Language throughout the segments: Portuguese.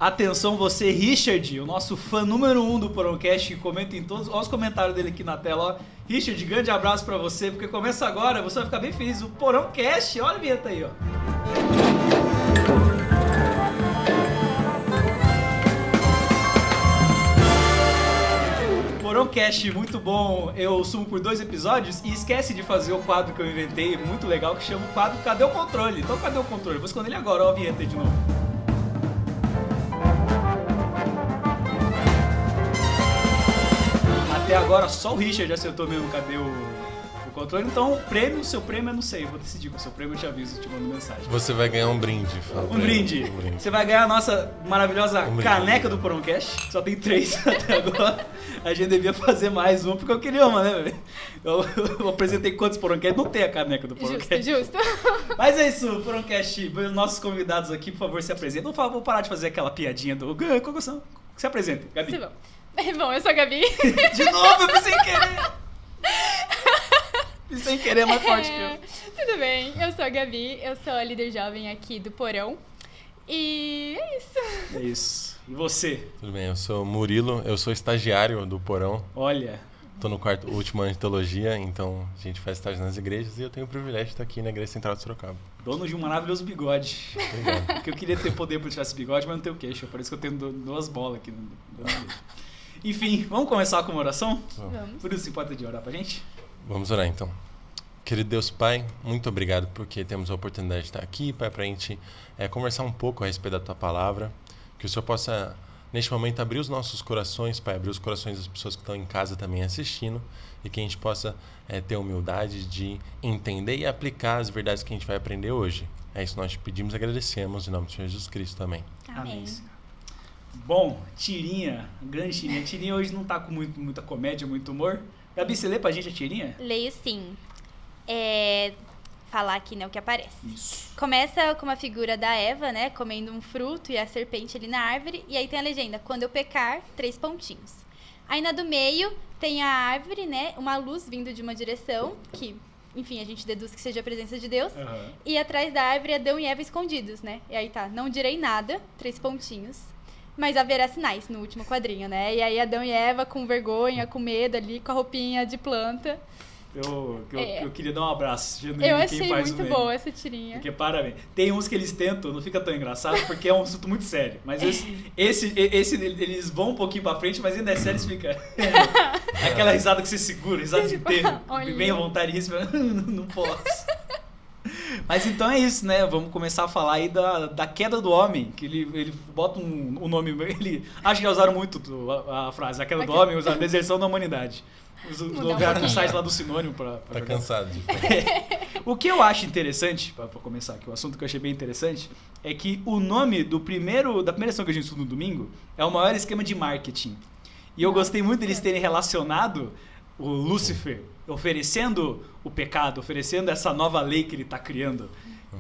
Atenção você, Richard, o nosso fã número 1 do Porãocast, que comenta em todos... Olha os comentários dele aqui na tela, ó. Richard, grande abraço pra você, porque começa agora, você vai ficar bem feliz. O Porãocast, olha a vinheta aí, ó. Porãocast, muito bom. Eu sumo por 2 episódios e esquece de fazer o quadro que eu inventei, muito legal, que chama o quadro Cadê o Controle? Então, cadê o controle? Vou esconder ele agora, ó a vinheta aí de novo. Até agora só o Richard acertou mesmo cadê o controle. Então o prêmio, seu prêmio eu não sei, eu vou decidir com o seu prêmio, eu te aviso, te mando mensagem. Você vai ganhar um brinde. Um brinde. Você vai ganhar a nossa maravilhosa caneca do Porãocast. Só tem 3 até agora. A gente devia fazer mais um, porque eu queria uma, né, velho? Eu apresentei quantos Porãocast, não tem a caneca do Porãocast. Justo. Mas é isso, Porãocast. Nossos convidados aqui, por favor, se apresentem. Vou parar de fazer aquela piadinha do... Qual que se apresenta, Gabi. Bom, eu sou a Gabi. De novo, eu fiz sem querer. Fiz sem querer, é mais forte que eu. Tudo bem, eu sou a Gabi, eu sou a líder jovem aqui do Porão. E é isso. É isso. E você? Tudo bem, eu sou o Murilo, eu sou estagiário do Porão. Olha. Tô no último ano de teologia, então a gente faz estágio nas igrejas e eu tenho o privilégio de estar aqui na Igreja Central de Sorocaba. Dono de um maravilhoso bigode. Obrigado. Porque eu queria ter poder pra tirar esse bigode, mas não tenho queixo. Parece que eu tenho 2 bolas aqui. Enfim, vamos começar com uma oração? Vamos. Por isso se importa de orar pra gente? Vamos orar então. Querido Deus Pai, muito obrigado porque temos a oportunidade de estar aqui, Pai, para a gente conversar um pouco a respeito da Tua Palavra. Que o Senhor possa, neste momento, abrir os nossos corações, Pai, abrir os corações das pessoas que estão em casa também assistindo e que a gente possa ter humildade de entender e aplicar as verdades que a gente vai aprender hoje. É isso que nós te pedimos e agradecemos em nome de Jesus Cristo também. Amém. Bom, Tirinha, grande Tirinha. Tirinha hoje não tá com muita comédia, muito humor. Gabi, você lê pra gente a Tirinha? Leio sim. Falar aqui, né, o que aparece. Isso. Começa com uma figura da Eva, né, comendo um fruto e a serpente ali na árvore. E aí tem a legenda, quando eu pecar, 3 pontinhos. Aí na do meio tem a árvore, né, uma luz vindo de uma direção, que, enfim, a gente deduz que seja a presença de Deus. Uhum. E atrás da árvore, Adão e Eva escondidos, né. E aí tá, não direi nada, 3 pontinhos. Mas haverá sinais no último quadrinho, né? E aí Adão e Eva com vergonha, com medo ali, com a roupinha de planta. Eu queria dar um abraço genuíno Eu de quem achei faz o muito meme. boa essa tirinha. Porque parabéns. Tem uns que eles tentam, não fica tão engraçado, porque é um assunto muito sério. Mas esse eles vão um pouquinho pra frente, mas ainda é sério, fica... Aquela risada que você segura, risada de inteiro. Vem à vontade de rir, não posso. Mas então é isso, né? Vamos começar a falar aí da queda do homem, que ele bota um nome... Acho que já usaram muito a frase, a queda do homem, usaram deserção da humanidade. Lugar no site lá do sinônimo pra Tá cansado de O que eu acho interessante, pra começar aqui, o assunto que eu achei bem interessante, é que o nome da primeira lição que a gente estuda no domingo é o maior esquema de marketing. E eu gostei muito deles terem relacionado o Lúcifer oferecendo o pecado, oferecendo essa nova lei que ele está criando,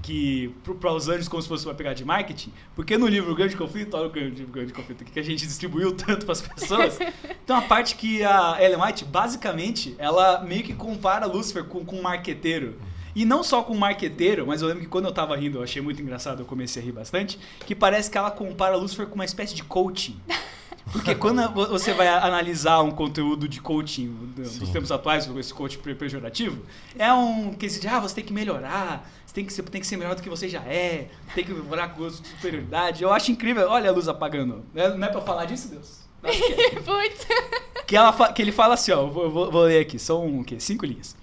que para os anjos como se fosse uma pegada de marketing, porque no livro Grande Conflito, olha o Grande Conflito aqui, que a gente distribuiu tanto para as pessoas, tem uma parte que a Ellen White, basicamente, ela meio que compara Lúcifer com um marqueteiro. E não só com um marqueteiro, mas eu lembro que quando eu tava rindo, eu achei muito engraçado, eu comecei a rir bastante, que parece que ela compara Lúcifer com uma espécie de coaching. Porque quando você vai analisar um conteúdo de coaching dos tempos atuais, esse coaching pejorativo, é um quesito de, você tem que melhorar, você tem que ser melhor do que você já é, tem que melhorar com superioridade. Eu acho incrível, olha a luz apagando. Não é pra falar disso, Deus? Putz. Que ele fala assim, ó, eu vou ler aqui, são 5 linhas.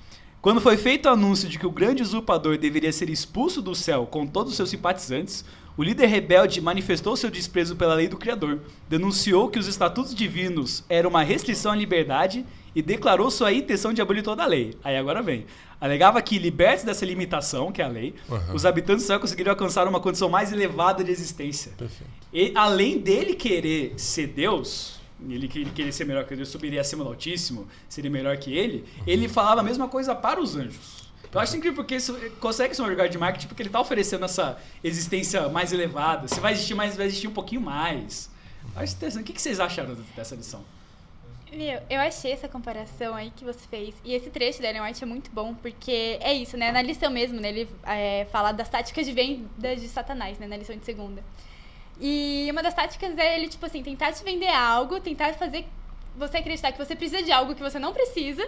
Quando foi feito o anúncio de que o grande usurpador deveria ser expulso do céu com todos os seus simpatizantes, o líder rebelde manifestou seu desprezo pela lei do Criador, denunciou que os estatutos divinos eram uma restrição à liberdade e declarou sua intenção de abolir toda a lei. Aí agora vem. Alegava que, libertos dessa limitação, que é a lei, os habitantes do céu conseguiriam alcançar uma condição mais elevada de existência. Perfeito. E além dele querer ser Deus, ele querer ser melhor que Deus, subiria acima do Altíssimo, seria melhor que ele falava a mesma coisa para os anjos. Eu acho incrível porque isso consegue ser um lugar de marketing porque ele está oferecendo essa existência mais elevada. Se vai existir mais, vai existir um pouquinho mais. Eu acho interessante. O que vocês acharam dessa lição? Eu achei essa comparação aí que você fez. E esse trecho da Ellen White é muito bom, porque é isso, né? Na lição mesmo, né? Ele fala das táticas de venda de Satanás, né? Na lição de segunda. E uma das táticas é ele, tipo assim, tentar te vender algo, tentar fazer você acreditar que você precisa de algo que você não precisa.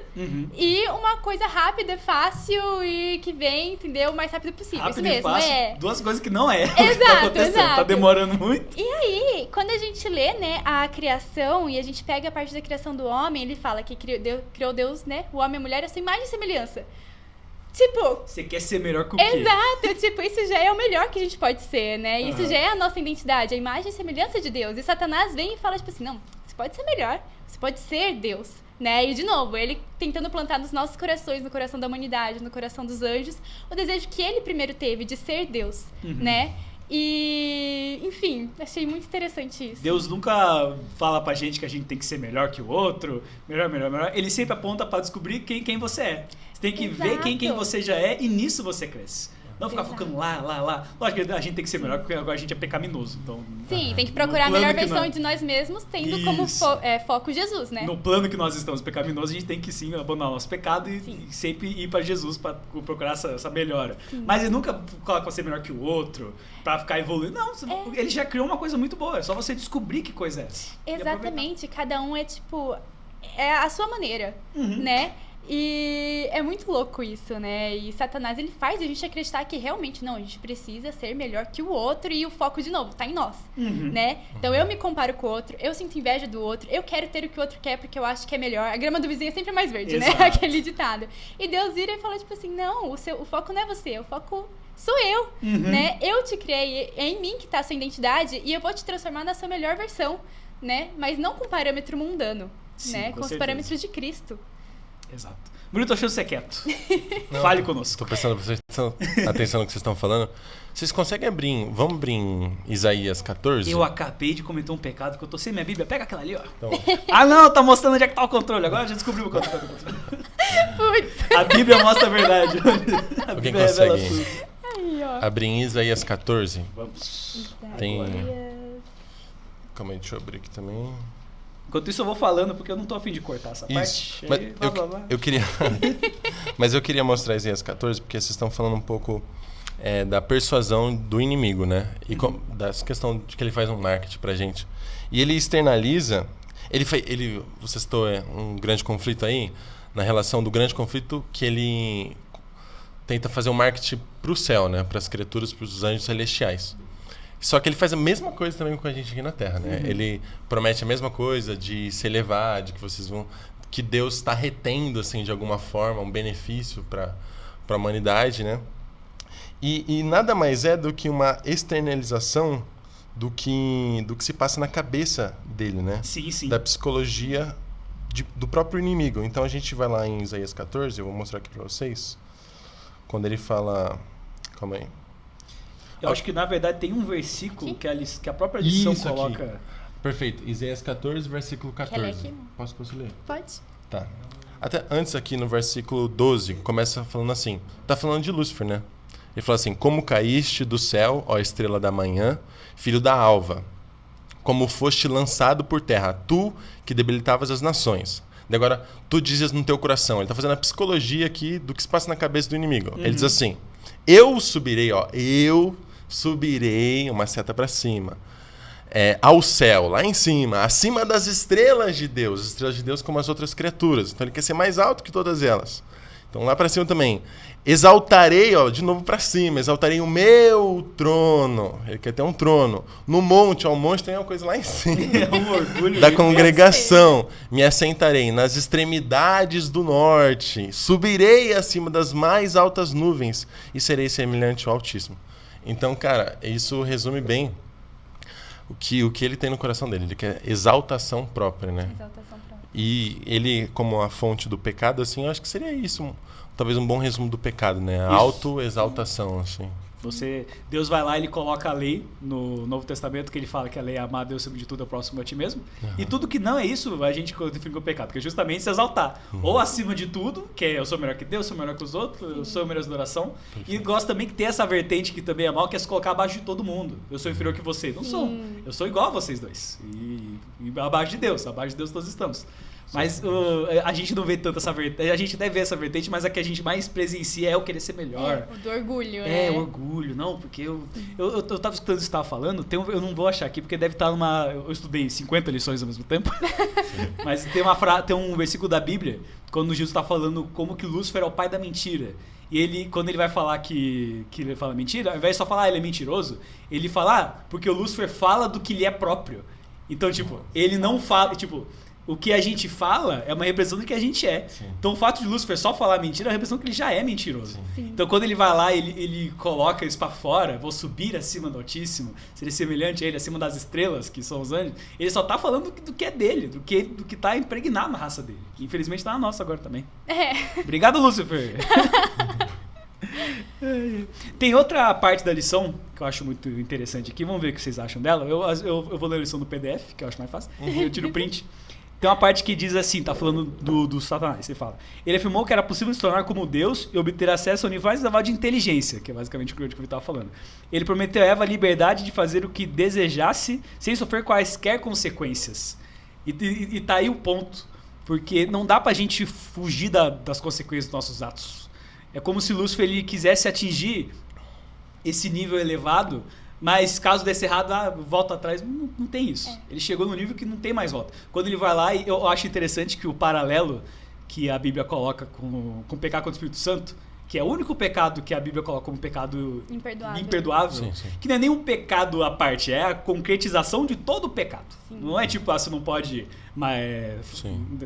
E uma coisa rápida, fácil e que vem, entendeu? O mais rápido possível. Rápido Isso mesmo, e fácil, é. duas coisas que não é. Exato, Tá exato. demorando muito. E aí, quando a gente lê, né, a criação e a gente pega a parte da criação do homem, ele fala que criou Deus, né, o homem e a mulher, a sua imagem e semelhança. Tipo... Você quer ser melhor que o quê? Exato, tipo, isso já é o melhor que a gente pode ser, né? Isso já é a nossa identidade, a imagem e semelhança de Deus. E Satanás vem e fala, tipo assim, não, você pode ser melhor, você pode ser Deus, né? E, de novo, ele tentando plantar nos nossos corações, no coração da humanidade, no coração dos anjos, o desejo que ele primeiro teve de ser Deus, né? E, enfim, achei muito interessante isso. Deus nunca fala pra gente que a gente tem que ser melhor que o outro, melhor. Ele sempre aponta pra descobrir quem você é. Você tem que ver quem você já é e nisso você cresce. Não ficar focando lá. Lógico que a gente tem que ser melhor porque agora a gente é pecaminoso. Então, sim, tem que procurar a melhor versão de nós mesmos, tendo como foco Jesus, né? No plano que nós estamos pecaminosos, a gente tem que sim abandonar o nosso pecado e sempre ir pra Jesus pra procurar essa melhora. Mas ele nunca coloca você melhor que o outro pra ficar evoluindo. Não, ele já criou uma coisa muito boa. É só você descobrir que coisa é essa. Exatamente. Cada um é tipo... É a sua maneira, né? E é muito louco isso, né? E Satanás, ele faz a gente acreditar que realmente, não, a gente precisa ser melhor que o outro e o foco, de novo, tá em nós, né? Então eu me comparo com o outro, eu sinto inveja do outro, eu quero ter o que o outro quer porque eu acho que é melhor. A grama do vizinho é sempre mais verde, né? Aquele ditado. E Deus vira e fala, tipo assim, não, o foco não é você, o foco sou eu, né? Eu te criei, é em mim que tá a sua identidade e eu vou te transformar na sua melhor versão, né? Mas não com parâmetro mundano, né? Com os parâmetros de Cristo. Exato. Bruno, tô achando você quieto. Fale conosco. Tô prestando atenção no que vocês estão falando. Vocês conseguem vamos abrir em Isaías 14? Eu acabei de cometer um pecado que eu tô sem minha Bíblia. Pega aquela ali, ó. Então, não, tá mostrando onde é que tá o controle. Agora já descobrimos o controle. A Bíblia mostra a verdade. Alguém consegue Aí, ó. abrir em Isaías 14? Vamos. Tem... Calma aí, deixa eu abrir aqui também. Enquanto isso eu vou falando, porque eu não tô a fim de cortar essa Isso. parte. Mas Aí, eu queria... Mas eu queria mostrar Isaías 14, porque vocês estão falando um pouco da persuasão do inimigo, né? E da questão de que ele faz um marketing pra gente. E ele externaliza... Você citou um grande conflito aí, na relação do grande conflito, que ele tenta fazer um marketing pro céu, né? Para as criaturas, pros anjos celestiais. Só que ele faz a mesma coisa também com a gente aqui na Terra, né? Ele promete a mesma coisa de se elevar, de que vocês vão... Que Deus está retendo, assim, de alguma forma, um benefício para a humanidade, né? E nada mais é do que uma externalização do que se passa na cabeça dele, né? Sim, sim. Da psicologia do próprio inimigo. Então a gente vai lá em Isaías 14, eu vou mostrar aqui para vocês. Quando ele fala... Calma aí. Eu acho que, na verdade, tem um versículo que a própria lição Isso coloca... Aqui. Perfeito. Isaías 14, versículo 14. Quer ler aqui? Posso ler? Pode. Tá. Até antes aqui no versículo 12, começa falando assim. Tá falando de Lúcifer, né? Ele fala assim: como caíste do céu, ó estrela da manhã, filho da alva. Como foste lançado por terra, tu que debilitavas as nações. E agora, tu dizes no teu coração. Ele tá fazendo a psicologia aqui do que se passa na cabeça do inimigo. Ele diz assim: eu subirei, uma seta para cima, ao céu, lá em cima, acima das estrelas de Deus. As estrelas de Deus como as outras criaturas. Então ele quer ser mais alto que todas elas. Então lá para cima também. Exaltarei, de novo para cima, exaltarei o meu trono. Ele quer ter um trono. No monte, o monte tem uma coisa lá em cima. É um orgulho da congregação. Me assentarei nas extremidades do norte. Subirei acima das mais altas nuvens e serei semelhante ao Altíssimo. Então, cara, isso resume bem o que ele tem no coração dele. Ele quer exaltação própria, né? Exaltação própria. E ele, como a fonte do pecado, assim, eu acho que seria isso. Talvez um bom resumo do pecado, né? A autoexaltação, assim. Deus vai lá e ele coloca a lei no Novo Testamento, que ele fala que a lei é amar Deus acima de tudo, é próximo a ti mesmo. E tudo que não é isso, a gente define como pecado, que é justamente se exaltar. Ou acima de tudo, que é eu sou melhor que Deus, sou melhor que os outros, eu sou melhor adoração. E gosto também que tem essa vertente que também é mal, que é se colocar abaixo de todo mundo. Eu sou inferior que você. Não sou. Eu sou igual a vocês dois. E abaixo de Deus todos estamos. Mas a gente não vê tanto essa vertente. A gente até vê essa vertente, mas a que a gente mais presencia é o querer ser melhor. O do orgulho, né? O orgulho. Não, porque eu tava escutando o que você tava falando, eu não vou achar aqui, porque deve estar numa... Eu estudei 50 lições ao mesmo tempo. Mas tem um versículo da Bíblia, quando Jesus tá falando como que Lúcifer é o pai da mentira. E ele, quando ele vai falar que ele fala mentira, ao invés de só falar ele é mentiroso, ele fala, porque o Lúcifer fala do que lhe é próprio. Então, tipo, ele não fala... Tipo, o que a gente fala é uma representação do que a gente é. Sim. Então o fato de Lúcifer só falar mentira é uma representação que ele já é mentiroso. Sim. Então quando ele vai lá, ele coloca isso pra fora, vou subir acima do Altíssimo, ser semelhante a ele, acima das estrelas, que são os anjos, ele só tá falando do que é dele, do que tá impregnado na raça dele. Infelizmente tá na nossa agora também. Obrigado, Lúcifer! Tem outra parte da lição que eu acho muito interessante aqui, vamos ver o que vocês acham dela. Eu vou ler a lição do PDF, que eu acho mais fácil, eu tiro o print. Tem uma parte que diz assim, tá falando do Satanás, ele fala: ele afirmou que era possível se tornar como Deus e obter acesso ao nível mais elevado de inteligência, que é basicamente o que ele estava falando. Ele prometeu a Eva a liberdade de fazer o que desejasse sem sofrer quaisquer consequências. E tá aí o ponto, porque não dá pra gente fugir das consequências dos nossos atos. É como se Lúcifer ele quisesse atingir esse nível elevado, mas caso desse errado, volta atrás, não tem isso. Ele chegou no nível que não tem mais volta. Quando ele vai lá, eu acho interessante que o paralelo que a Bíblia coloca com o pecado contra o Espírito Santo, que é o único pecado que a Bíblia coloca como pecado imperdoável, que não é nem um pecado à parte, é a concretização de todo o pecado. Sim. Não é tipo, você não pode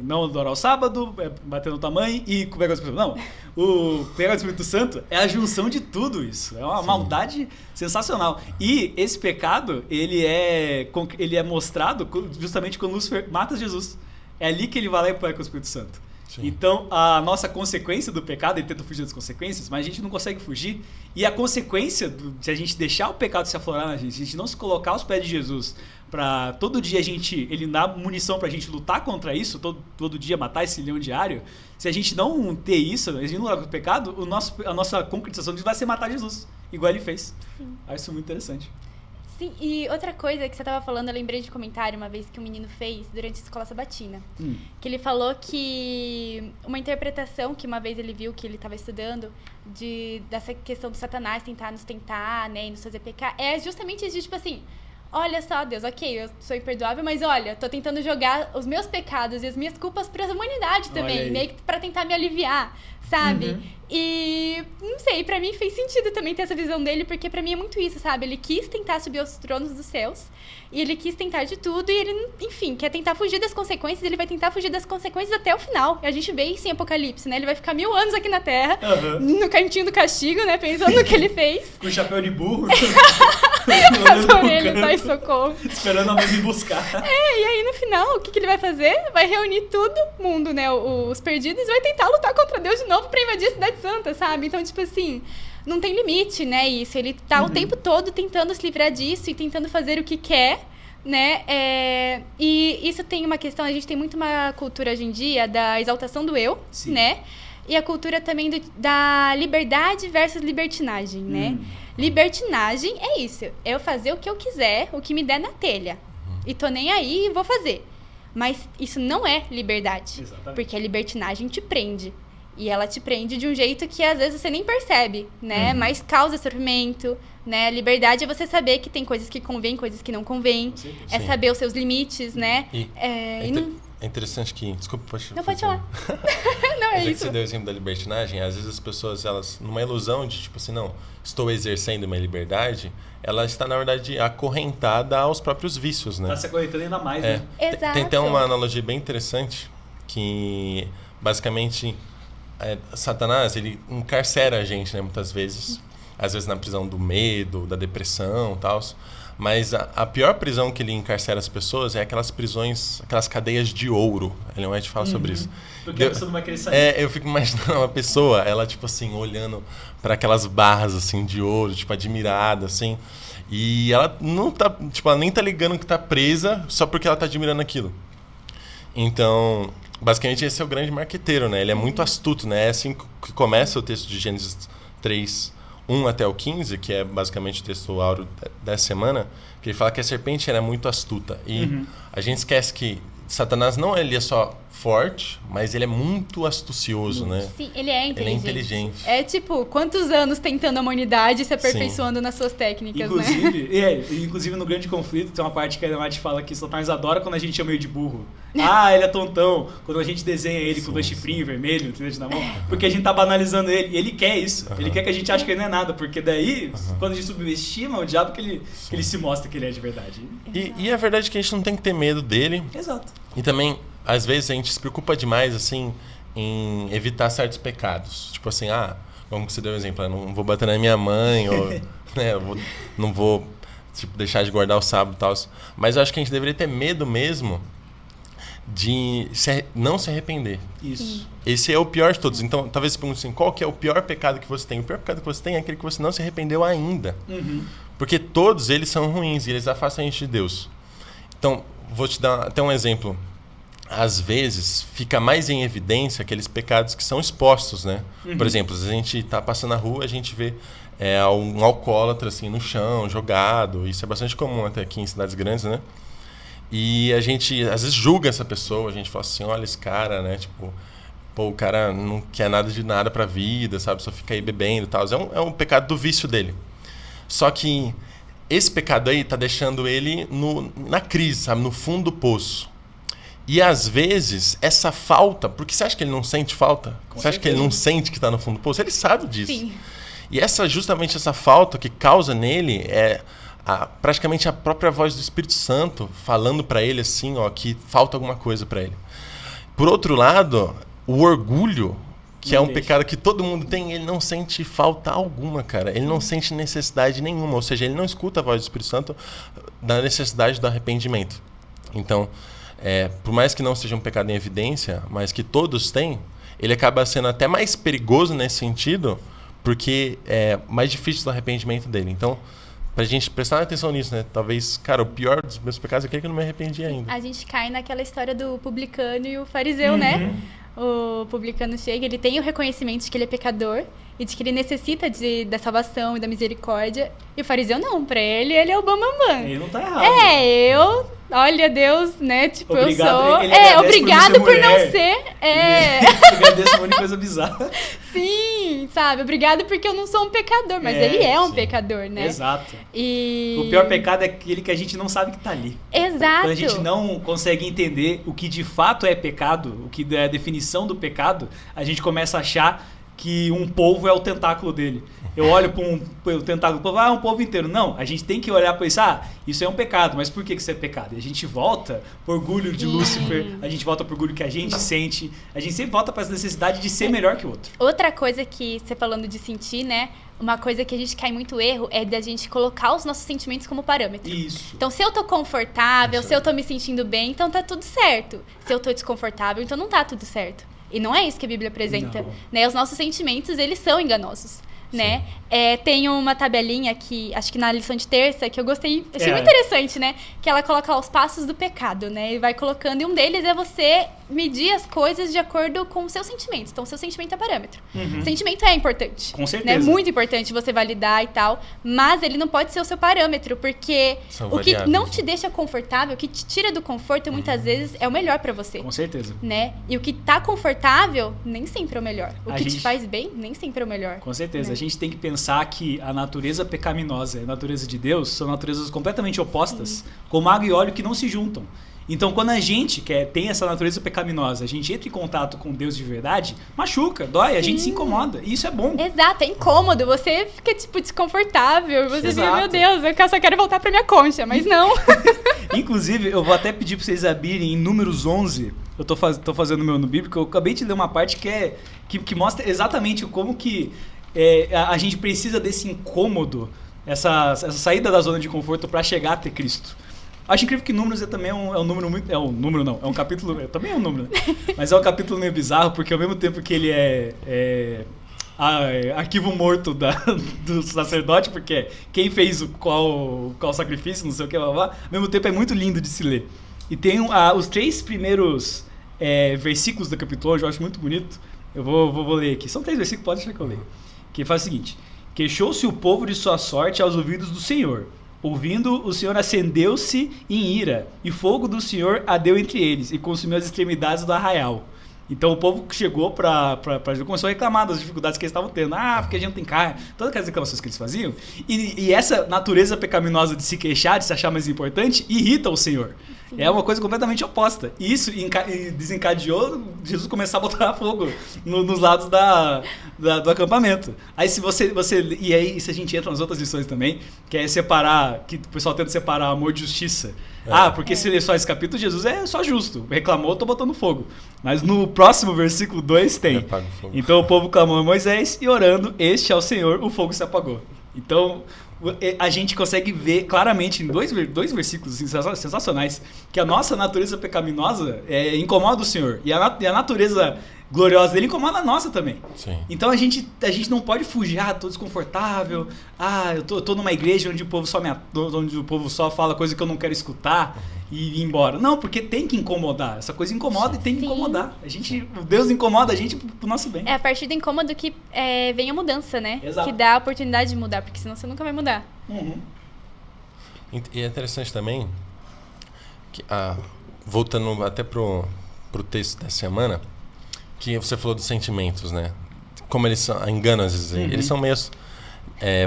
não adorar o sábado, bater no tua mãe e comer com o Espírito Santo. Não, o pecado do Espírito Santo é a junção de tudo isso. É uma maldade sensacional. E esse pecado, ele é mostrado justamente quando Lúcifer mata Jesus. É ali que ele vai lá e pega com o Espírito Santo. Sim. Então, a nossa consequência do pecado, ele tenta fugir das consequências, mas a gente não consegue fugir. E a consequência de a gente deixar o pecado se aflorar na gente, se a gente não se colocar aos pés de Jesus, para todo dia ele dá munição pra gente lutar contra isso, todo dia matar esse leão diário, se a gente não ter isso, a gente não lutar contra o pecado, a nossa concretização disso vai ser matar Jesus, igual ele fez. Sim. Acho isso muito interessante. Sim, e outra coisa que você estava falando, eu lembrei de comentário uma vez que um menino fez durante a escola sabatina. Que ele falou que uma interpretação que uma vez ele viu que ele estava estudando dessa questão do Satanás tentar nos tentar, né, e nos fazer pecar, é justamente isso de tipo assim, olha só, Deus, ok, eu sou imperdoável, mas olha, tô tentando jogar os meus pecados e as minhas culpas pra humanidade também, meio que pra tentar me aliviar, sabe? Uhum. E, não sei, pra mim fez sentido também ter essa visão dele, porque pra mim é muito isso, sabe? Ele quis tentar subir aos tronos dos céus, e ele quis tentar de tudo, e ele, enfim, quer tentar fugir das consequências, ele vai tentar fugir das consequências até o final. E a gente vê isso em Apocalipse, né? Ele vai ficar 1000 anos aqui na Terra, no cantinho do castigo, né? Pensando no que ele fez. Com o chapéu de burro. As orelhas, sai socorro. Esperando a mãe me buscar. E aí no final, o que ele vai fazer? Vai reunir todo mundo, né? Os perdidos, e vai tentar lutar contra Deus de novo pra invadir a Cidade Santa, sabe? Então, tipo assim, não tem limite, né? Isso. Ele tá o tempo todo tentando se livrar disso e tentando fazer o que quer, né? E isso tem uma questão, a gente tem muito uma cultura hoje em dia da exaltação do eu, Sim. né? E a cultura também da liberdade versus libertinagem, né? Libertinagem é isso, eu fazer o que eu quiser, o que me der na telha. E tô nem aí e vou fazer. Mas isso não é liberdade. Exatamente. Porque a libertinagem te prende. E ela te prende de um jeito que às vezes você nem percebe, né? Mas causa sofrimento, né? A liberdade é você saber que tem coisas que convém, coisas que não convém. Sim. É saber os seus limites, né? É interessante que... Desculpa, pode falar. Não, é isso. Você deu o exemplo da libertinagem. Às vezes as pessoas, elas, numa ilusão de tipo assim, não, estou exercendo uma liberdade, ela está, na verdade, acorrentada aos próprios vícios, né? Está se acorrentando ainda mais, né? Exato. Tem até uma analogia bem interessante que, basicamente, Satanás, ele encarcera a gente, né, muitas vezes. Às vezes na prisão do medo, da depressão e tal. Mas a pior prisão que ele encarcera as pessoas é aquelas prisões, aquelas cadeias de ouro. Ele não vai te falar sobre isso. Porque a pessoa não vai querer sair. Eu fico imaginando uma pessoa, ela tipo assim, olhando para aquelas barras assim de ouro, tipo admirada assim. E ela não tá, tipo, ela nem tá ligando que tá presa só porque ela tá admirando aquilo. Então, basicamente esse é o grande marqueteiro, né? Ele é muito astuto, né? É assim que começa o texto de Gênesis 3, 1 até o 15, que é basicamente o texto áureo dessa semana, que ele fala que a serpente era muito astuta. E a gente esquece que Satanás não ele é só forte, mas ele é muito astucioso, né? Sim, ele é Ele é inteligente. inteligente. É tipo, quantos anos tentando a humanidade e se aperfeiçoando nas suas técnicas, né? Inclusive no Grande Conflito tem uma parte que a Mate fala que Satanás adora quando a gente chama ele de burro. Ah, ele é tontão. Quando a gente desenha ele com dois chifrinhos vermelhos, entendeu? Na mão, porque a gente tá banalizando ele. E ele quer isso. Ele quer que a gente ache que ele não é nada. Porque daí, quando a gente subestima o diabo, que ele se mostra que ele é de verdade. E a verdade é que a gente não tem que ter medo dele. Exato. E também, às vezes, a gente se preocupa demais, assim, em evitar certos pecados. Tipo assim, como você deu um exemplo, eu não vou bater na minha mãe, ou né, não vou tipo, deixar de guardar o sábado e tal. Mas eu acho que a gente deveria ter medo mesmo de não se arrepender. Isso. Esse é o pior de todos. Então, talvez você pergunte assim, qual que é o pior pecado que você tem? O pior pecado que você tem é aquele que você não se arrependeu ainda. Porque todos eles são ruins e eles afastam a gente de Deus. Então, vou te dar até um exemplo. Às vezes, fica mais em evidência aqueles pecados que são expostos, né? Por exemplo, a gente está passando na rua, a gente vê um alcoólatra assim, no chão, jogado. Isso é bastante comum até aqui em cidades grandes, né? E a gente, às vezes, julga essa pessoa. A gente fala assim, olha esse cara, né? Tipo, pô, o cara não quer nada de nada pra vida, sabe? Só fica aí bebendo e tal. É um pecado do vício dele. Só que esse pecado aí tá deixando ele na crise, sabe? No fundo do poço. E às vezes, essa falta... Porque você acha que ele não sente falta? Você acha que ele não sente que está no fundo do poço? Ele sabe disso. Sim. E justamente essa falta que causa nele é praticamente a própria voz do Espírito Santo falando para ele assim, que falta alguma coisa para ele. Por outro lado, o orgulho, que é um pecado que todo mundo tem, ele não sente falta alguma, cara. Ele não sente necessidade nenhuma. Ou seja, ele não escuta a voz do Espírito Santo da necessidade do arrependimento. Então... por mais que não seja um pecado em evidência, mas que todos têm, ele acaba sendo até mais perigoso nesse sentido, porque é mais difícil do arrependimento dele. Então, pra gente prestar atenção nisso, né? Talvez, cara, o pior dos meus pecados é aquele que eu não me arrependi ainda. A gente cai naquela história do publicano e o fariseu, né? O publicano chega, ele tem o reconhecimento de que ele é pecador e de que ele necessita da salvação e da misericórdia. E o fariseu não, pra ele é o bambambam. Ele não tá errado. Olha, Deus, né? Tipo, obrigado, eu sou... obrigado por não ser... Ele agradece um monte de coisa bizarra. Sim, sabe? Obrigado porque eu não sou um pecador, mas ele é um pecador, né? Exato. E... O pior pecado é aquele que a gente não sabe que tá ali. Exato. Quando a gente não consegue entender o que de fato é pecado, o que é a definição do pecado, a gente começa a achar que um polvo é o tentáculo dele. Eu olho para o tentáculo do povo, é um polvo inteiro. Não, a gente tem que olhar para isso, isso é um pecado, mas por que isso é pecado? E a gente volta pro orgulho de Lúcifer, a gente volta pro orgulho que a gente sente, a gente sempre volta para essa necessidade de ser melhor que o outro. Outra coisa que você falando de sentir, né? Uma coisa que a gente cai muito erro é da gente colocar os nossos sentimentos como parâmetro. Isso. Então, se eu tô confortável, se eu tô me sentindo bem, então tá tudo certo. Se eu tô desconfortável, então não tá tudo certo. E não é isso que a Bíblia apresenta, né? Os nossos sentimentos, eles são enganosos, né? Tem uma tabelinha que, acho que na lição de terça, que eu gostei, achei muito interessante, né? Que ela coloca lá os passos do pecado, né? E vai colocando, e um deles é você medir as coisas de acordo com os seus sentimentos. Então, o seu sentimento é parâmetro. Sentimento é importante. Com certeza. É muito importante você validar e tal, mas ele não pode ser o seu parâmetro, porque o que não te deixa confortável, o que te tira do conforto, muitas vezes, é o melhor pra você. Com certeza. Né? E o que tá confortável, nem sempre é o melhor. O que te faz bem, nem sempre é o melhor. Com certeza. Né? A gente tem que pensar que a natureza pecaminosa e a natureza de Deus são naturezas completamente opostas, como água e óleo que não se juntam. Então, quando a gente tem essa natureza pecaminosa, a gente entra em contato com Deus de verdade, machuca, dói, a gente se incomoda. E isso é bom. Exato, é incômodo. Você fica, tipo, desconfortável. Você fica, meu Deus, eu só quero voltar pra minha concha, mas não. Inclusive, eu vou até pedir pra vocês abrirem em Números 11. Eu tô fazendo o meu no bíblico. Eu acabei de ler uma parte que mostra exatamente como que a gente precisa desse incômodo, essa saída da zona de conforto para chegar a ter Cristo. Acho incrível que Números também é um número muito... É um número não, é um capítulo... Também é um número, né? Mas é um capítulo meio bizarro, porque ao mesmo tempo que ele é arquivo morto do sacerdote, porque quem fez qual sacrifício, não sei o que, ao mesmo tempo é muito lindo de se ler. E tem os 3 primeiros versículos do capítulo, eu acho muito bonito. Eu vou ler aqui. São 3 versículos, pode deixar que eu leio. Que faz o seguinte: queixou-se o povo de sua sorte aos ouvidos do Senhor. Ouvindo, o Senhor acendeu-se em ira, e fogo do Senhor ardeu entre eles, e consumiu as extremidades do arraial. Então o povo chegou pra começou a reclamar das dificuldades que eles estavam tendo. Porque a gente não tem carne. Todas aquelas reclamações que eles faziam. E essa natureza pecaminosa de se queixar, de se achar mais importante, irrita o Senhor. Sim. É uma coisa completamente oposta. E isso desencadeou Jesus começar a botar fogo nos lados do acampamento. Aí se e aí se a gente entra nas outras lições também, que é separar, que o pessoal tenta separar amor de justiça. Porque se ler só esse capítulo, Jesus é só justo. Reclamou, tô botando fogo. Mas no próximo versículo 2 tem. Então o povo clamou a Moisés e orando, este ao Senhor, o fogo se apagou. Então a gente consegue ver claramente em dois versículos sensacionais que a nossa natureza pecaminosa incomoda o Senhor. E a natureza gloriosa dele incomoda a nossa também. Sim. Então a gente não pode fugir, tô desconfortável, eu tô numa igreja onde o povo só fala coisa que eu não quero escutar e ir embora. Não, porque tem que incomodar. Essa coisa incomoda. Sim. E tem que incomodar. O Deus incomoda a gente pro nosso bem. É a partir do incômodo que vem a mudança, né? Exato. Que dá a oportunidade de mudar, porque senão você nunca vai mudar. Uhum. E é interessante também que, voltando até pro texto da semana, que você falou dos sentimentos, né? Como eles enganam às vezes. Eles são meio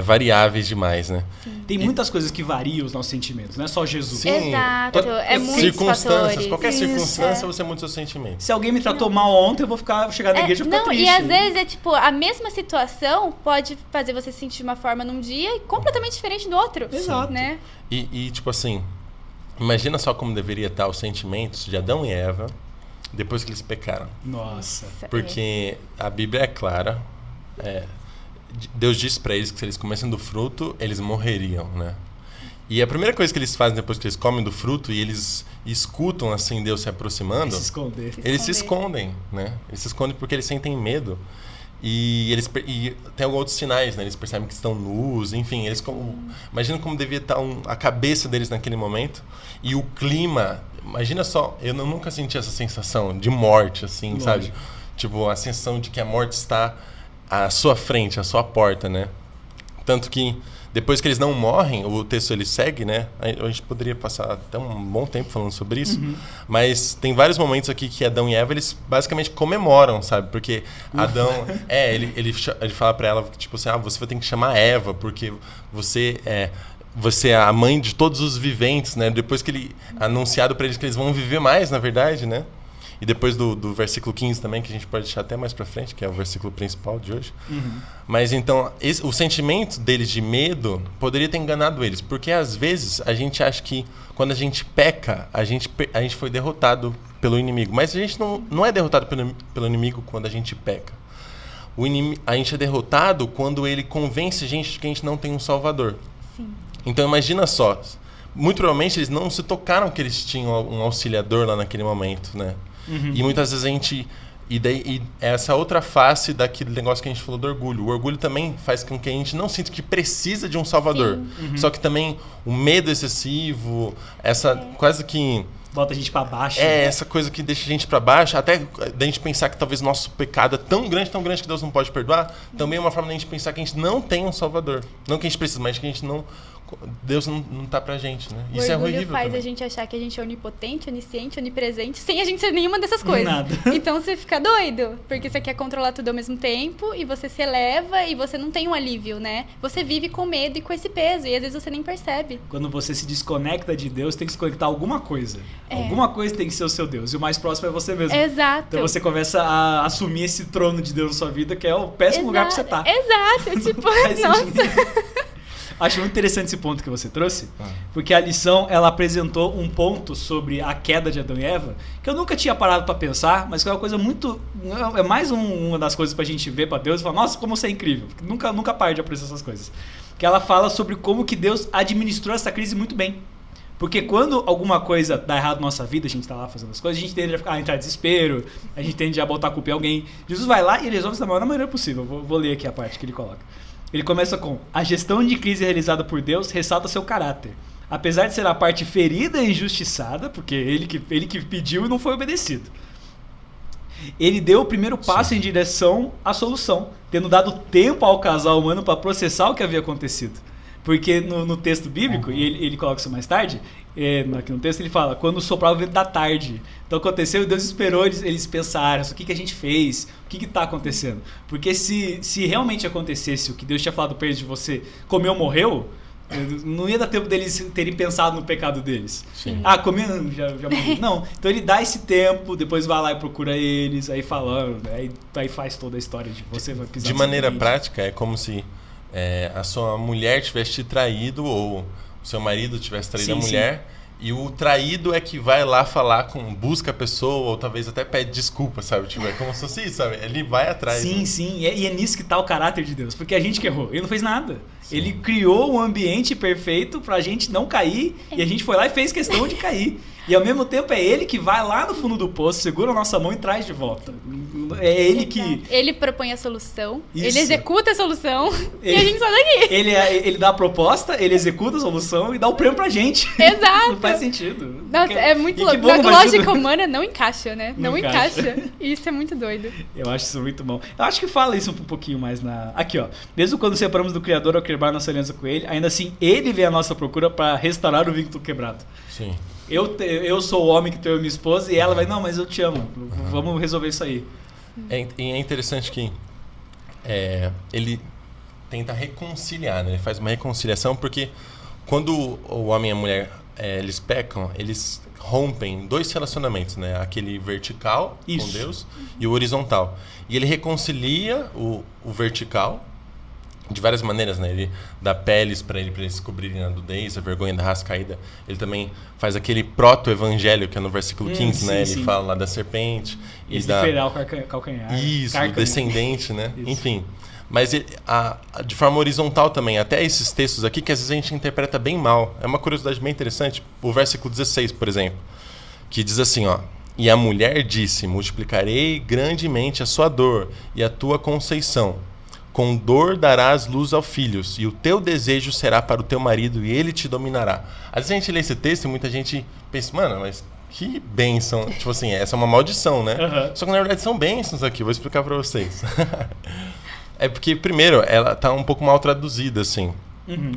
variáveis demais, né? Sim. Tem muitas coisas que variam os nossos sentimentos, não é só Jesus. Sim. Exato, muitos circunstâncias, fatores. Qualquer circunstância você muda seus sentimentos. Se alguém me tratou mal ontem, eu vou chegar na igreja e ficar triste. E às vezes a mesma situação pode fazer você se sentir de uma forma num dia e completamente diferente do outro. Exato. Né? E tipo assim, imagina só como deveria estar os sentimentos de Adão e Eva depois que eles pecaram. Nossa. Porque a Bíblia é clara. Deus disse para eles que se eles comessem do fruto, eles morreriam, né? E a primeira coisa que eles fazem depois que eles comem do fruto e eles escutam assim Deus se aproximando, eles se escondem, né? Eles se escondem porque eles sentem medo. E tem outros sinais, né? Eles percebem que estão nus, enfim, imagina como devia estar a cabeça deles naquele momento e o clima. Imagina só, eu nunca senti essa sensação de morte, assim, lógico. Sabe? Tipo, a sensação de que a morte está à sua frente, à sua porta, né? Tanto que depois que eles não morrem, o texto ele segue, né? A gente poderia passar até um bom tempo falando sobre isso, mas tem vários momentos aqui que Adão e Eva, eles basicamente comemoram, sabe? Porque Adão, ele fala pra ela, tipo assim, você vai ter que chamar Eva, porque você é a mãe de todos os viventes, né? Depois que ele anunciado para eles que eles vão viver mais, na verdade, né? E depois do versículo 15 também, que a gente pode deixar até mais para frente, que é o versículo principal de hoje. Mas então, o sentimento deles de medo poderia ter enganado eles, porque às vezes a gente acha que quando a gente peca, a gente foi derrotado pelo inimigo. Mas a gente não é derrotado pelo inimigo quando a gente peca. A gente é derrotado quando ele convence a gente de que a gente não tem um Salvador. Sim. Então imagina só, muito provavelmente eles não se tocaram que eles tinham um auxiliador lá naquele momento, né? E muitas vezes a gente... E essa outra face daquele negócio que a gente falou do orgulho. O orgulho também faz com que a gente não sinta que precisa de um Salvador. Só que também o medo excessivo, essa quase que... Bota a gente pra baixo. Né? Essa coisa que deixa a gente pra baixo, até da gente pensar que talvez nosso pecado é tão grande que Deus não pode perdoar, também é uma forma da gente pensar que a gente não tem um Salvador. Não que a gente precisa, mas que a gente não... Deus não tá pra gente, né? Isso é horrível. O orgulho faz também. A gente achar que a gente é onipotente, onisciente, onipresente, sem a gente ser nenhuma dessas coisas. Nada. Então você fica doido, porque você quer controlar tudo ao mesmo tempo e você se eleva e você não tem um alívio, né? Você vive com medo e com esse peso e às vezes você nem percebe. Quando você se desconecta de Deus, tem que se conectar a alguma coisa. Alguma coisa tem que ser o seu Deus e o mais próximo é você mesmo. Exato. Então você começa a assumir esse trono de Deus na sua vida, que é o péssimo lugar pra você estar. Exato. Tipo, nossa... Acho muito interessante esse ponto que você trouxe, porque a lição, ela apresentou um ponto sobre a queda de Adão e Eva, que eu nunca tinha parado para pensar, mas que é uma coisa muito... É mais uma das coisas pra gente ver pra Deus e falar, nossa, como você é incrível. Nunca pare de apreciar essas coisas. Que ela fala sobre como que Deus administrou essa crise muito bem. Porque quando alguma coisa dá errado na nossa vida, a gente tá lá fazendo as coisas, a gente tende a entrar em desespero, a gente tende a botar a culpa em alguém. Jesus vai lá e ele resolve isso da maior maneira possível. Vou ler aqui a parte que ele coloca. Ele começa com: a gestão de crise realizada por Deus ressalta seu caráter. Apesar de ser a parte ferida e injustiçada, porque ele que pediu e não foi obedecido, ele deu o primeiro passo em direção à solução, tendo dado tempo ao casal humano para processar o que havia acontecido. Porque no texto bíblico, e ele coloca isso mais tarde, aqui no texto ele fala, quando soprava o vento da tarde. Então aconteceu e Deus esperou eles pensarem, o que a gente fez, o que está acontecendo. Porque se realmente acontecesse o que Deus tinha falado para eles de você comeu ou morreu, não ia dar tempo deles terem pensado no pecado deles. Sim. Comeu, já morreu. Não, então ele dá esse tempo, depois vai lá e procura eles, aí falando, aí faz toda a história de você vai pisar. De maneira prática, é como se a sua mulher tivesse te traído ou o seu marido tivesse traído a mulher. E o traído é que vai lá falar busca a pessoa, ou talvez até pede desculpa, sabe? Tipo, é como se fosse isso, sabe? Ele vai atrás. Sim, né? sim. E é nisso que tá o caráter de Deus. Porque a gente que errou. Ele não fez nada. Sim. Ele criou um ambiente perfeito pra gente não cair. E a gente foi lá e fez questão de cair. E ao mesmo tempo é ele que vai lá no fundo do poço, segura a nossa mão e traz de volta. É ele que... Ele propõe a solução, Isso. ele executa a solução e a gente sai daqui. Ele dá a proposta, ele executa a solução e dá o prêmio pra gente. Exato. Não faz sentido. Nossa, é muito louco. A lógica humana não encaixa, né? Não encaixa. E isso é muito doido. Eu acho isso muito bom. Eu acho que fala isso um pouquinho mais na... Aqui, ó. Mesmo quando separamos do Criador ao quebrar nossa aliança com ele, ainda assim, ele vem à nossa procura para restaurar o vínculo quebrado. Sim. Eu sou o homem que tenho minha esposa e ela vai, não, mas eu te amo. Vamos resolver isso aí. É interessante que ele tenta reconciliar, né? Ele faz uma reconciliação porque quando o homem e a mulher eles pecam, eles rompem 2 relacionamentos, né? Aquele vertical com Deus e o horizontal. E ele reconcilia o vertical de várias maneiras, né? Ele dá peles para eles cobrirem a nudez, a vergonha da raça caída. Ele também faz aquele proto-evangelho, que é no versículo 15, né? Ele fala lá da serpente. E dá... o calcanhar. Isso, carcanhar. O descendente, né? Enfim. Mas de forma horizontal também, até esses textos aqui que às vezes a gente interpreta bem mal. É uma curiosidade bem interessante. O versículo 16, por exemplo, que diz assim, ó: e a mulher disse, multiplicarei grandemente a sua dor e a tua conceição. Com dor darás luz aos filhos, e o teu desejo será para o teu marido, e ele te dominará. Às vezes a gente lê esse texto e muita gente pensa, mano, mas que bênção. Tipo assim, essa é uma maldição, né? Só que na verdade são bênçãos aqui, vou explicar para vocês. É porque, primeiro, ela tá um pouco mal traduzida, assim.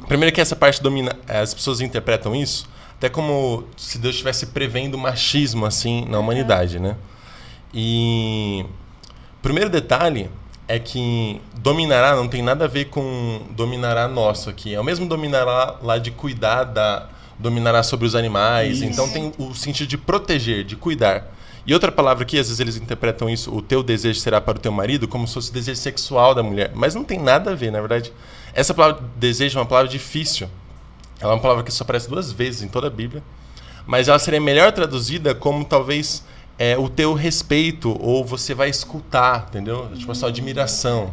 Primeiro que essa parte as pessoas interpretam isso até como se Deus estivesse prevendo machismo, assim, na humanidade, né? E o primeiro detalhe é que dominará não tem nada a ver com dominará nosso aqui. É o mesmo dominará lá de cuidar, dominará sobre os animais. Isso. Então tem o sentido de proteger, de cuidar. E outra palavra aqui, às vezes eles interpretam isso, o teu desejo será para o teu marido, como se fosse o desejo sexual da mulher. Mas não tem nada a ver, na verdade. Essa palavra desejo é uma palavra difícil. Ela é uma palavra que só aparece 2 vezes em toda a Bíblia. Mas ela seria melhor traduzida como talvez... o teu respeito, ou você vai escutar, entendeu? Tipo, a sua admiração.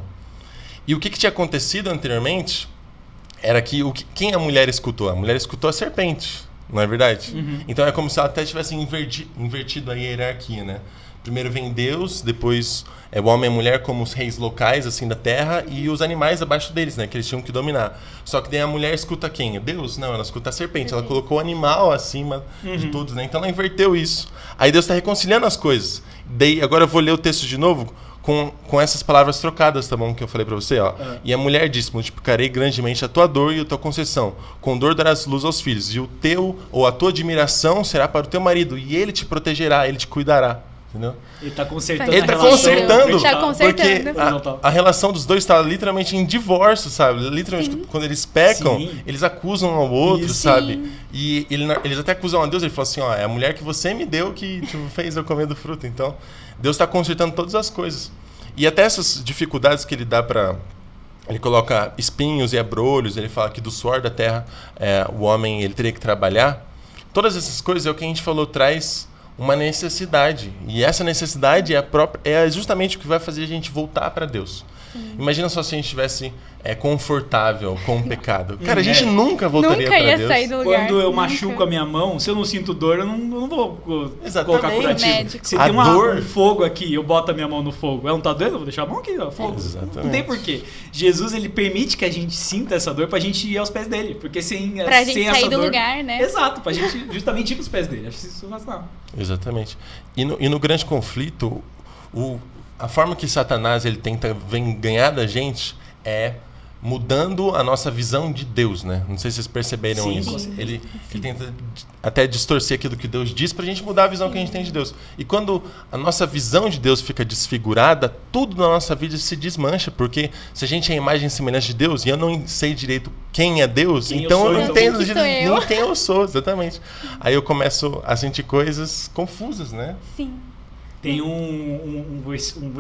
E o que tinha acontecido anteriormente era que quem a mulher escutou? A mulher escutou a serpente, não é verdade? Então é como se ela até tivesse invertido a hierarquia, né? Primeiro vem Deus, depois o homem e a mulher como os reis locais assim da terra e os animais abaixo deles, né? Que eles tinham que dominar. Só que daí a mulher escuta quem? Deus? Não, ela escuta a serpente. Ela colocou o animal acima de todos, né? Então ela inverteu isso. Aí Deus está reconciliando as coisas. Daí, agora eu vou ler o texto de novo com essas palavras trocadas, tá bom? Que eu falei para você, ó. E a mulher disse, multiplicarei grandemente a tua dor e a tua conceição. Com dor darás luz aos filhos. E a tua admiração será para o teu marido. E ele te protegerá, ele te cuidará. Entendeu? Ele está consertando Ele está consertando, porque a relação dos dois está literalmente em divórcio, sabe? Literalmente, quando eles pecam, eles acusam um ao outro, sabe? E eles até acusam a Deus, ele fala assim, ó, é a mulher que você me deu que fez eu comer do fruto. Então, Deus está consertando todas as coisas. E até essas dificuldades que ele dá para... Ele coloca espinhos e abrolhos, ele fala que do suor da terra o homem ele teria que trabalhar. Todas essas coisas é o que a gente falou, traz... uma necessidade. E essa necessidade é justamente o que vai fazer a gente voltar para Deus. Imagina só se a gente estivesse confortável com o pecado. Cara, a gente nunca voltaria para Deus. Nunca ia sair do lugar. Quando eu machuco a minha mão, se eu não sinto dor, eu não vou colocar curativo. Médico. Se tem um fogo aqui, eu boto a minha mão no fogo. Ela não tá doendo? Eu vou deixar a mão aqui, ó, fogo. Exatamente. Não tem porquê. Jesus, ele permite que a gente sinta essa dor pra gente ir aos pés dele. Porque pra gente sair do lugar, né? Exato, pra gente justamente ir pros pés dele. Acho isso fascinante. Exatamente. E no grande conflito, a forma que Satanás ele tenta ganhar da gente é mudando a nossa visão de Deus, né? Não sei se vocês perceberam Sim, isso. com certeza. Ele tenta até distorcer aquilo que Deus diz pra gente mudar a visão que a gente tem de Deus. E quando a nossa visão de Deus fica desfigurada, tudo na nossa vida se desmancha, porque se a gente é a imagem e semelhança de Deus e eu não sei direito quem é Deus, Quem eu então sou, eu não então. entendo Quem que sou eu? nem quem eu sou, exatamente. Aí eu começo a sentir coisas confusas, né? Sim. Tem um versículo,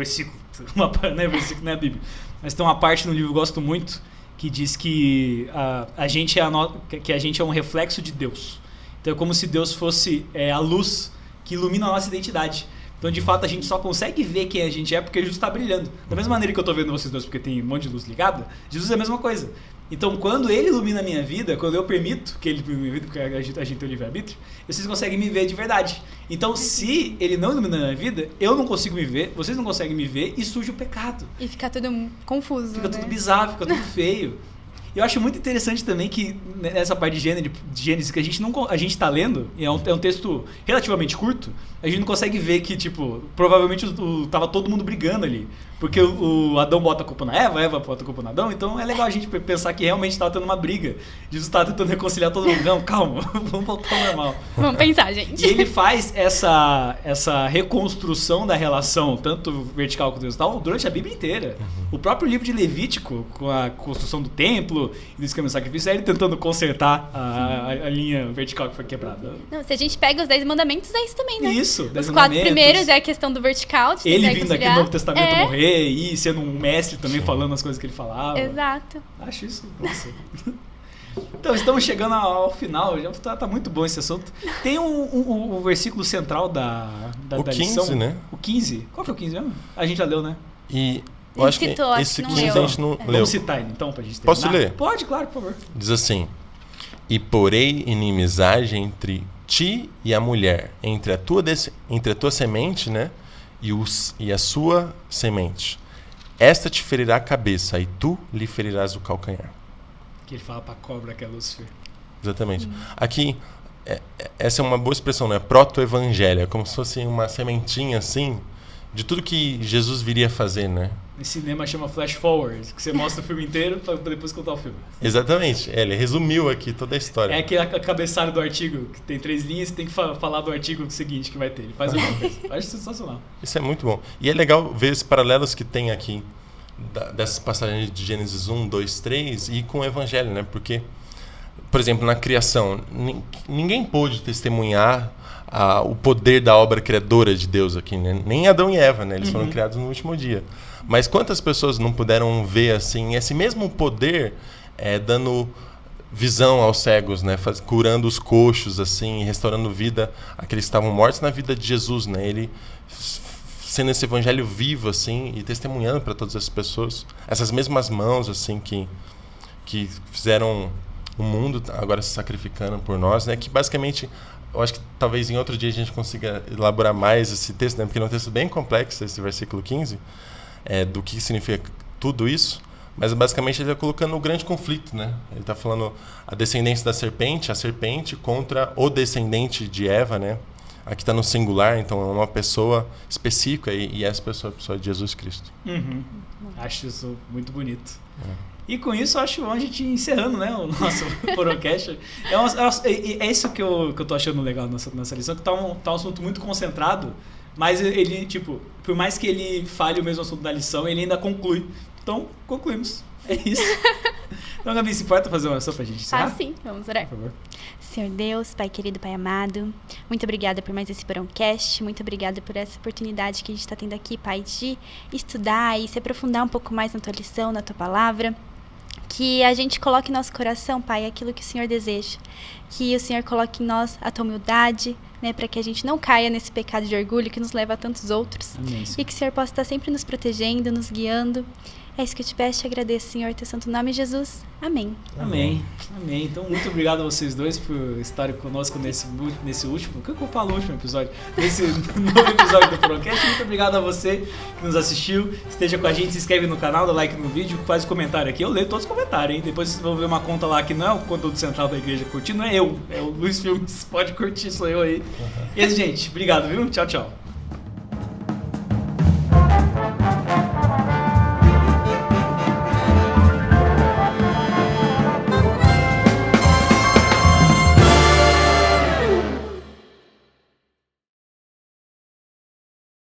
não é versículo, não é a Bíblia, mas tem uma parte no livro que eu gosto muito que diz que a gente é um reflexo de Deus. Então é como se Deus fosse a luz que ilumina a nossa identidade. Então, de fato, a gente só consegue ver quem a gente é porque Jesus está brilhando. Da mesma maneira que eu estou vendo vocês dois porque tem um monte de luz ligada, Jesus é a mesma coisa. Então, quando Ele ilumina a minha vida, quando eu permito que Ele ilumine a minha vida, porque a gente tem o livre-arbítrio, vocês conseguem me ver de verdade. Então, se Ele não ilumina a minha vida, eu não consigo me ver, vocês não conseguem me ver e surge o pecado. E fica tudo confuso, Fica né? tudo bizarro, fica tudo feio. E eu acho muito interessante também que nessa parte de Gênesis que a gente tá lendo, e é um texto relativamente curto, a gente não consegue ver que, tipo, provavelmente tava todo mundo brigando ali. Porque o Adão bota a culpa na Eva, a Eva bota a culpa no Adão, então é legal a gente pensar que realmente tava tendo uma briga. Jesus tava tentando reconciliar todo mundo. Não, calma, vamos voltar ao normal. Vamos pensar, gente. E ele faz essa reconstrução da relação, tanto vertical quanto horizontal, durante a Bíblia inteira. O próprio livro de Levítico, com a construção do templo e do esquema de sacrifício, é ele tentando consertar a linha vertical que foi quebrada. Não, se a gente pega os 10 mandamentos, é isso também, né? Isso, Os 10 4 mandamentos. primeiros é a questão do vertical, de Ele tentar vindo aqui reconciliar. no Novo Testamento morrer e sendo um mestre também falando as coisas que ele falava. Exato. Acho isso, nossa. Então, estamos chegando ao final. Já tá muito bom esse assunto. Tem um versículo central da O da 15, lição. né? O 15. Qual que é o 15 mesmo? A gente já leu, né? E eu Ele acho que citou, acho esse que não 15 leu. a gente não leu. Vamos citar ele, então, pra gente terminar. Posso ler? Pode, claro, por favor. Diz assim: E porei inimizade entre ti e a mulher, entre a tua semente, né? E a sua semente. Esta te ferirá a cabeça, e tu lhe ferirás o calcanhar. Que ele fala pra cobra que é Lúcifer. Exatamente. Aqui, essa é uma boa expressão, né? Proto-evangelho. É como se fosse uma sementinha, assim, de tudo que Jesus viria fazer, né? Em cinema chama flash forward, que você mostra o filme inteiro pra depois contar o filme. Exatamente. Ele resumiu aqui toda a história. É aquele cabeçalho do artigo, que tem 3 linhas e tem que falar do artigo seguinte que vai ter. Ele faz a mesma coisa. Acho sensacional. Isso é muito bom. E é legal ver esses paralelos que tem aqui dessas passagens de Gênesis 1, 2, 3 e com o Evangelho, né? Porque, por exemplo, na criação, ninguém pôde testemunhar o poder da obra criadora de Deus aqui, né? Nem Adão e Eva, né? Eles foram criados no último dia. Mas quantas pessoas não puderam ver, assim, esse mesmo poder dando visão aos cegos, né? Curando os coxos, assim, restaurando vida àqueles que estavam mortos na vida de Jesus, né? Ele sendo esse evangelho vivo, assim, e testemunhando para todas as pessoas. Essas mesmas mãos, assim, que fizeram o mundo agora se sacrificando por nós, né? Que basicamente, eu acho que talvez em outro dia a gente consiga elaborar mais esse texto, né? Porque é um texto bem complexo, esse versículo 15, do que significa tudo isso. Mas basicamente ele está colocando o grande conflito, né? Ele está falando a descendência da serpente, a serpente contra o descendente de Eva, né? Aqui está no singular, então é uma pessoa específica e essa pessoa é a pessoa de Jesus Cristo. Acho isso muito bonito. E com isso, acho bom a gente ir encerrando, né, o nosso podcast. É isso que eu tô achando legal nessa lição, que tá um assunto muito concentrado, mas ele, tipo, por mais que ele fale o mesmo assunto da lição, ele ainda conclui. Então, concluímos. É isso. Então, Gabi, se importa fazer uma oração pra gente encerrar? Sim, vamos orar. Por favor. Senhor Deus, Pai querido, Pai amado, muito obrigada por mais esse Porãocast, muito obrigada por essa oportunidade que a gente está tendo aqui, Pai, de estudar e se aprofundar um pouco mais na Tua lição, na Tua palavra. Que a gente coloque em nosso coração, Pai, aquilo que o Senhor deseja. Que o Senhor coloque em nós a Tua humildade, né, para que a gente não caia nesse pecado de orgulho que nos leva a tantos outros. Amém, E que o Senhor possa estar sempre nos protegendo, nos guiando. É isso que eu te peço, te agradeço, Senhor, teu santo nome, Jesus. Amém. Amém. Amém. Então, muito obrigado a vocês dois por estarem conosco nesse último... O que eu falo no último episódio? Nesse novo episódio do Porãocast. Muito obrigado a você que nos assistiu. Esteja com a gente, se inscreve no canal, dá like no vídeo, faz comentário aqui. Eu leio todos os comentários, hein? Depois vocês vão ver uma conta lá que não é o conteúdo central da igreja curtir, não é eu. É o Luiz Filmes. Pode curtir, sou eu aí. E, gente, obrigado, viu? Tchau, tchau.